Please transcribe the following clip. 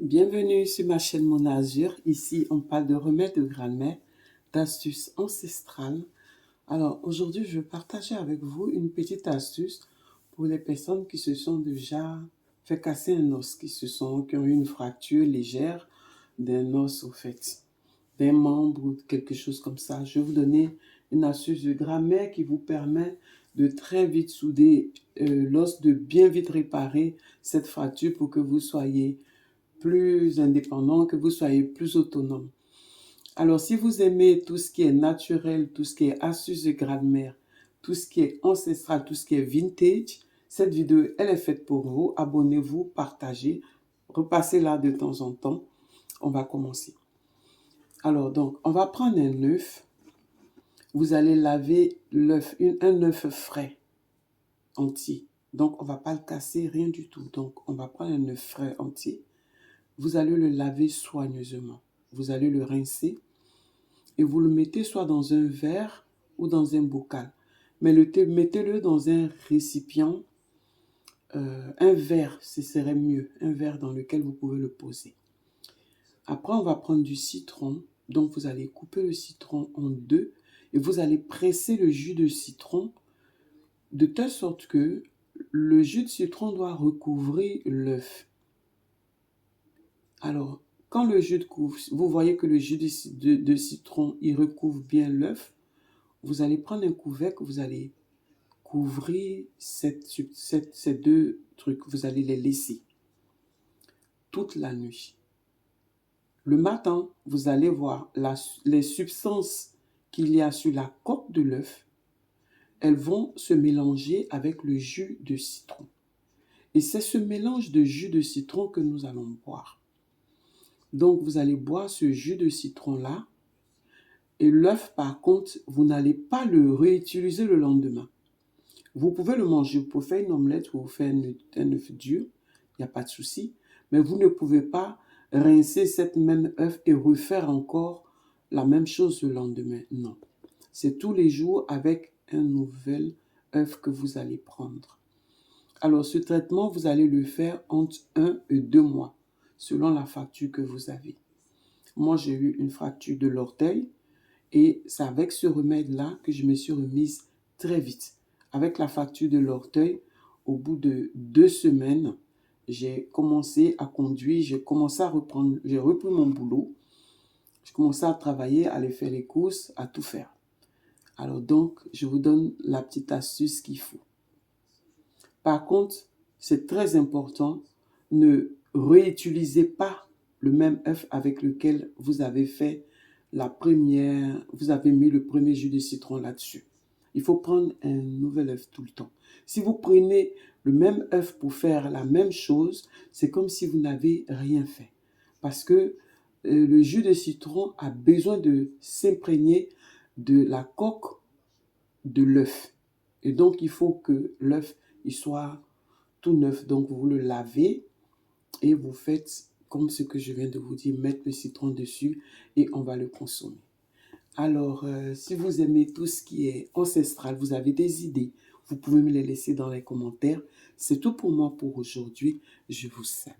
Bienvenue sur ma chaîne Mon Azur. Ici, on parle de remèdes de grand-mère, d'astuces ancestrales. Alors, aujourd'hui, je vais partager avec vous une petite astuce pour les personnes qui se sont déjà fait casser un os, qui ont eu une fracture légère d'un os, au fait, d'un membre ou quelque chose comme ça. Je vais vous donner une astuce de grammaire qui vous permet de très vite souder l'os, de bien vite réparer cette fracture pour que vous soyez plus indépendant, que vous soyez plus autonome. Alors, si vous aimez tout ce qui est naturel, tout ce qui est astuces de grand-mère, tout ce qui est ancestral, tout ce qui est vintage, cette vidéo, elle est faite pour vous. Abonnez-vous, partagez, repassez là de temps en temps. On va commencer. Alors, donc, on va prendre un œuf. Vous allez laver l'œuf, un œuf frais, entier. Donc, on ne va pas le casser, rien du tout. Donc, on va prendre un œuf frais entier. Vous allez le laver soigneusement. Vous allez le rincer et vous le mettez soit dans un verre ou dans un bocal. Mais mettez-le dans un récipient, un verre, ce serait mieux, un verre dans lequel vous pouvez le poser. Après, on va prendre du citron. Donc, vous allez couper le citron en deux et vous allez presser le jus de citron de telle sorte que le jus de citron doit recouvrir l'œuf. Alors, quand le jus de couvre, vous voyez que le jus de citron, il recouvre bien l'œuf, vous allez prendre un couvercle, vous allez couvrir ces deux trucs, vous allez les laisser toute la nuit. Le matin, vous allez voir les substances qu'il y a sur la coque de l'œuf, elles vont se mélanger avec le jus de citron. Et c'est ce mélange de jus de citron que nous allons boire. Donc, vous allez boire ce jus de citron-là. Et l'œuf, par contre, vous n'allez pas le réutiliser le lendemain. Vous pouvez le manger, vous pouvez faire une omelette ou faire un œuf dur, il n'y a pas de souci. Mais vous ne pouvez pas rincer cette même œuf et refaire encore la même chose le lendemain. Non. C'est tous les jours avec un nouvel œuf que vous allez prendre. Alors, ce traitement, vous allez le faire entre 1 et 2 mois, selon la fracture que vous avez. Moi, j'ai eu une fracture de l'orteil et c'est avec ce remède-là que je me suis remise très vite. Avec la fracture de l'orteil, au bout de 2 semaines, j'ai commencé à conduire, j'ai repris mon boulot, j'ai commencé à travailler, à aller faire les courses, à tout faire. Alors donc, je vous donne la petite astuce qu'il faut. Par contre, c'est très important, ne réutilisez pas le même œuf avec lequel vous avez vous avez mis le premier jus de citron là-dessus. Il faut prendre un nouvel œuf tout le temps. Si vous prenez le même œuf pour faire la même chose, c'est comme si vous n'avez rien fait. Parce que le jus de citron a besoin de s'imprégner de la coque de l'œuf. Et donc, il faut que l'œuf il soit tout neuf. Donc, vous le lavez et vous faites comme ce que je viens de vous dire, mettre le citron dessus et on va le consommer. Alors, si vous aimez tout ce qui est ancestral, vous avez des idées, vous pouvez me les laisser dans les commentaires. C'est tout pour moi pour aujourd'hui. Je vous salue.